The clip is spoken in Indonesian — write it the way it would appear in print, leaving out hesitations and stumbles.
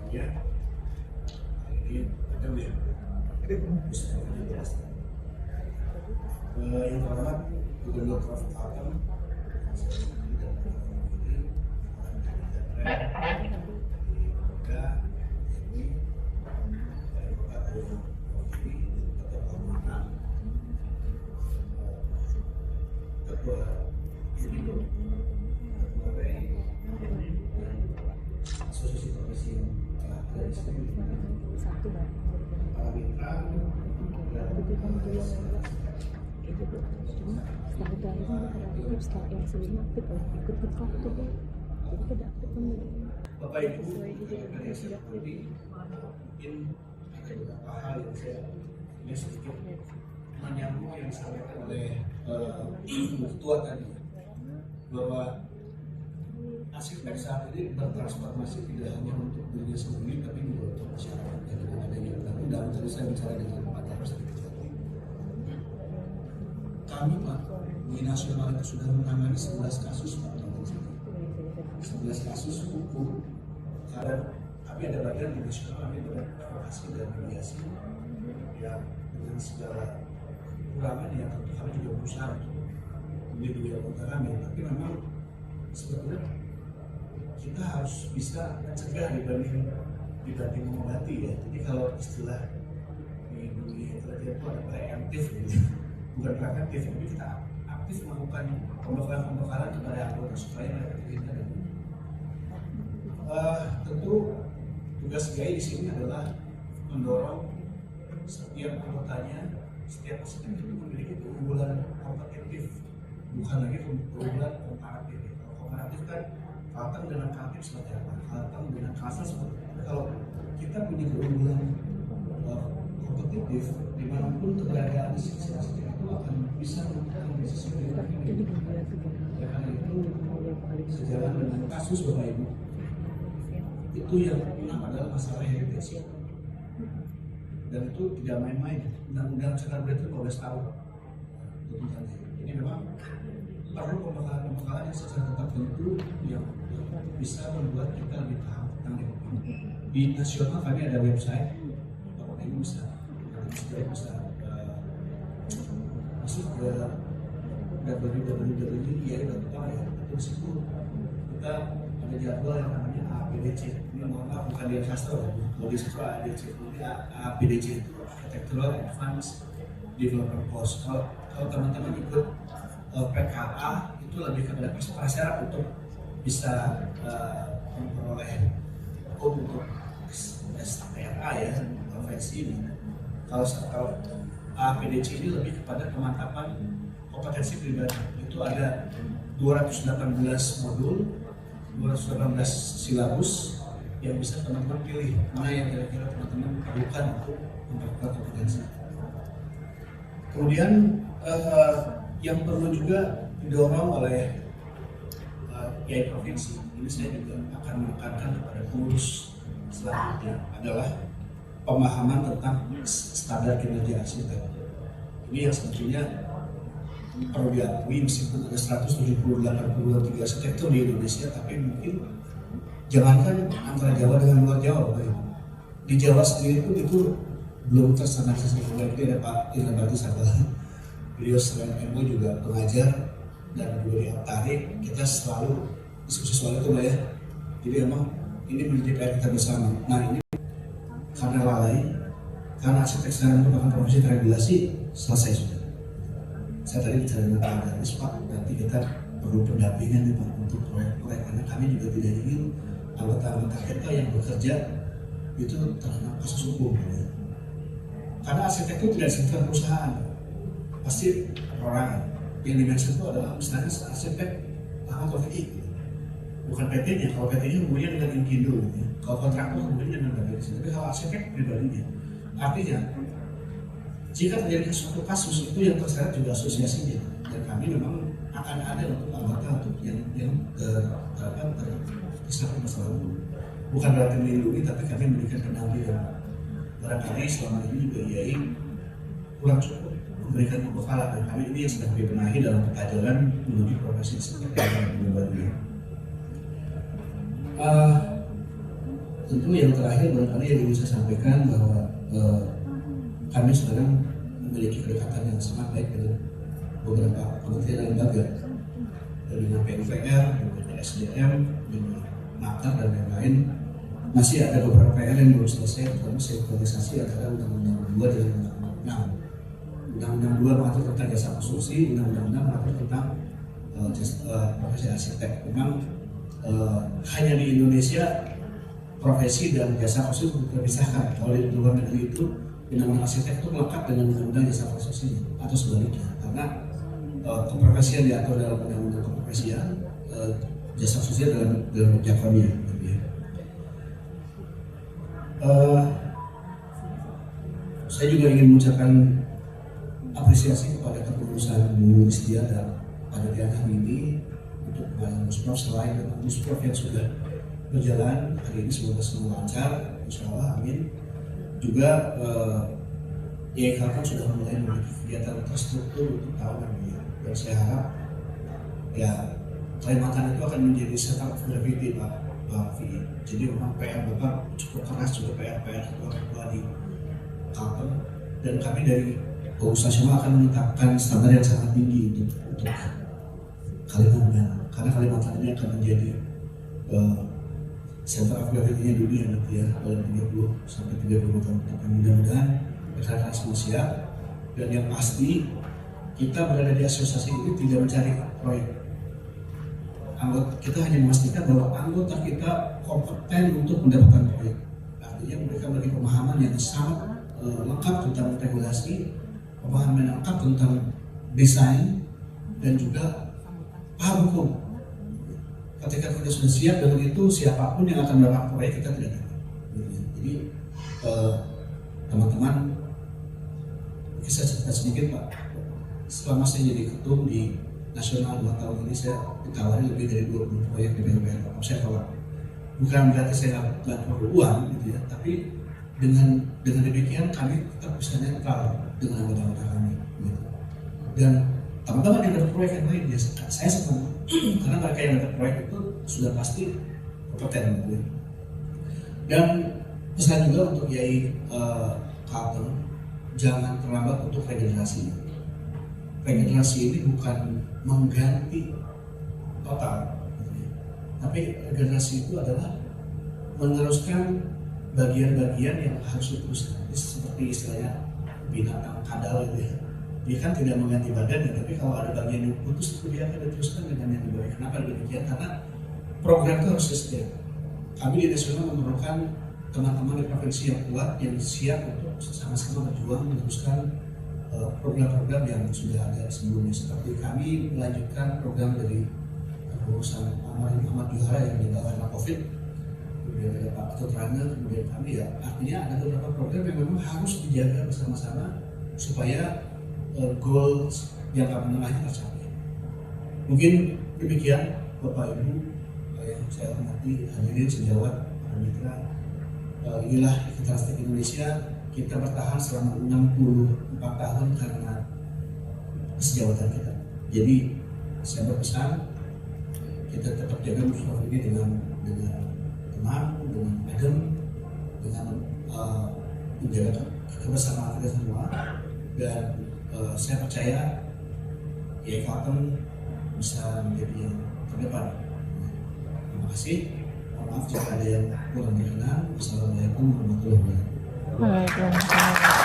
ya ini ada yang bisa jelas. Yang pertama Gubernur Prof. Kalteng asosiasi profesi yang telah satu bang para mitra itu tuh cuma setelah itu akhirnya kita aktif setelah yang sebelumnya aktif loh ikut hikop tuh bang jadi kita aktif kan Bapak Ibu yang saya hormati, mungkin ada beberapa hal yang saya ini sedikit menyambung yang disampaikan oleh Ketua tadi bahwa arsitek saat ini bertransformasi tidak hanya untuk dirinya sendiri tapi juga untuk masyarakat. Dan dengan adanya undang-undang tadi saya bicara dengan Pak Jarod sedikit tadi. Kami Pak di nasional itu sudah menangani 11 kasus Pak tahun ini. 11 kasus hukum karena kami ada bagian di nasional kami beradvokasi dan mediasi yang dengan segala kekurangan yang tentu kami juga berusaha untuk melindungi anggota kami, tapi memang sebetulnya kita harus bisa mencegah dibanding mengobati ya. Jadi kalau istilah di dunia intelijen itu ada preemptif gitu. Bukan preventif, tapi kita aktif melakukan pembekalan kepada anggota supaya mereka terhindar dari tentu tugas GAI di sini adalah mendorong setiap anggotanya, setiap asisten itu memiliki keunggulan kompetitif, bukan lagi keunggulan komparatif. Kalau komparatif kan Kalteng dengan Kaltim seperti apa, Kalteng dengan Kalsel seperti apa. Kalau kita punya keunggulan kompetitif, dimanapun keberadaan di sisi itu akan bisa menentukan bisnis yang lebih. Karena itu sejalan dengan kasus Bapak Ibu, itu yang menang adalah masalah heritage. Dan itu tidak main-main. Undang-undang Cakar Budaya itu 12 tahun tuntutannya. Jadi memang perlu pembekalan yang secara tertentu yang bisa membuat kita lebih paham tentang lingkungan. Di nasional kami ada website, Bapak Ibu bisa masuk ke www.iai.org ya. Terus itu kita ada jadwal yang namanya APDC. Ini mohon maaf bukan dia sastra, kalau di sastra ADC, ini APDC itu Architectural Advanced Developer Course. Kalau teman-teman ikut PKA itu lebih kepada prasyarat untuk bisa memperoleh untuk SPRA ya, konvensi ini. Kalau APDC ini lebih kepada pemantapan kompetensi pribadi. Itu ada 218 modul, 218 silabus yang bisa teman-teman pilih mana yang kira-kira teman-teman perlukan untuk memperkuat kompetensi. Kemudian yang perlu juga didorong oleh Kiai Provinsi, ini saya juga akan menekankan kepada pengurus selanjutnya adalah pemahaman tentang standar kinerja arsitek. Ini yang sebetulnya perlu diakui meskipun ada 178 perguruan tinggi arsitektur di Indonesia, tapi mungkin jangankan antara Jawa dengan luar Jawa, di Jawa sendiri pun itu belum terstandarisasi. Ini ada Pak Irna Bakti Sabala, beliau selain MO juga pengajar dan juga di Altari, kita selalu diskusi soal itu ya. Jadi memang ini menjadi PR kita bersama. Nah ini karena lalai, karena arsitek sedang merupakan profesi teregulasi, selesai sudah. Saya tadi bicara dengan Pak Garis, Pak, nanti kita perlu pendampingan nih Pak untuk proyek-proyek, karena kami juga tidak ingin anggota-anggota kita yang bekerja itu terkena kasus hukum. Ya. Karena arsitek itu tidak sekedar perusahaan, pasti perorangan. Yang dimention itu adalah misalnya arsitek Ahmad Taufik, bukan PT-nya. Kalau PT-nya hubungannya dengan Inkindo, ya. Kalau kontraktor hubungannya dengan bagian. Tapi kalau arsitek pribadinya, artinya jika terjadi suatu kasus itu yang terseret juga asosiasinya, dan kami memang akan ada untuk anggota untuk yang terseret masalah hukum. Bukan berarti melindungi, tapi kami memberikan pendampingan. Barangkali selama ini juga IAI kurang cukup memberikan pembekalan, dan kami ini yang sedang dibenahi dalam peta jalan menuju profesi seperti yang baru. tentu yang terakhir barangkali yang ingin saya sampaikan bahwa kami sekarang memiliki kedekatan yang sangat baik dengan beberapa kementerian dan lembaga, dengan PUPR, dengan SDM, dengan Makar dan lain-lain. Masih ada beberapa PR yang belum selesai, terutama sinkronisasi antara Undang-Undang 2 dengan Undang-Undang 6. Undang-Undang 2 mengatur tentang jasa konstruksi, Undang-Undang 6 mengatur tentang profesi arsitek. Memang hanya di Indonesia profesi dan jasa konstruksi terpisahkan. Kalau di luar negeri itu Undang-Undang arsitek itu melekat dengan Undang-Undang jasa konstruksi atau sebaliknya, karena keprofesian diatur dalam Undang-Undang keprofesian, jasa konstruksi dalam jakonnya. Saya juga ingin mengucapkan apresiasi kepada kepengurusan Bu Listia dan panitia kami ini untuk pengalaman Musprof, selain dengan Musprof yang sudah berjalan hari ini semoga semua lancar, insya Allah, amin. Juga IAIN sudah mulai memiliki kegiatan terstruktur untuk tahunan ini, dan saya harap ya Kalimantan itu akan menjadi center of gravity Pak Fi. Jadi memang PR Bapak cukup keras, juga PR ketua di Kalteng, dan kami dari Bagus Nasional akan menetapkan standar yang sangat tinggi untuk Kalimantan, karena Kalimantan ini akan menjadi center of gravity-nya dunia nanti ya dalam 30 sampai 30 tahun depan. Mudah-mudahan rekan-rekan semua siap, dan yang pasti kita berada di asosiasi ini tidak mencari proyek. Anggota kita hanya memastikan bahwa anggota kita kompeten untuk mendapatkan proyek. Artinya mereka memiliki pemahaman yang sangat lengkap tentang regulasi, pemahaman yang lengkap tentang desain, dan juga paham hukum. Ketika kita sudah siap dengan itu, siapapun yang akan mendapatkan proyek kita tidak dapat. Jadi teman-teman, bisa cerita sedikit Pak. Selama saya jadi ketum di nasional 2 tahun ini, saya ditawari lebih dari 20 proyek di PUPR. Saya tolak. Bukan berarti saya nggak perlu uang gitu ya, tapi dengan demikian kami tetap bisa netral dengan anggota-anggota kami. Gitu. Dan teman-teman yang dapat proyek yang lain, ya saya senang karena mereka yang dapat proyek itu sudah pasti kompeten gitu. Dan pesan juga untuk IAI Kalteng, jangan terlambat untuk regenerasi. Regenerasi ini bukan mengganti total, tapi regenerasi itu adalah meneruskan bagian-bagian yang harus diteruskan. Seperti istilahnya binatang kadal gitu ya. Dia kan tidak mengganti badannya, tapi kalau ada bagian yang putus itu dia akan diteruskan dengan yang lebih baik. Kenapa demikian? Karena program itu harus sustain. Kami di nasional memerlukan teman-teman di provinsi yang kuat, yang siap untuk sama-sama berjuang meneruskan program-program yang sudah ada sebelumnya. Seperti kami melanjutkan program dari urusan Muhammad Juhara yang di bawah COVID, kemudian ada Pak Ketut Rangga, kemudian kami ya. Artinya ada beberapa program yang memang harus dijaga bersama-sama supaya goals jangka menengahnya tercapai. Mungkin demikian Bapak Ibu yang saya hormati, hadirin sejawat, para mitra. Inilah Ikatan Arsitek Indonesia. Kita bertahan selama 64 tahun karena kesejawatan kita. Jadi saya berpesan kita tetap jaga Musprof ini dengan tenang, dengan adem, dengan menjaga kebersamaan kita semua. Dan saya percaya IAIN Kalteng bisa menjadi yang terdepan. Terima kasih. Mohon maaf jika ada yang kurang berkenan. Wassalamualaikum warahmatullahi wabarakatuh. Waalaikumsalam.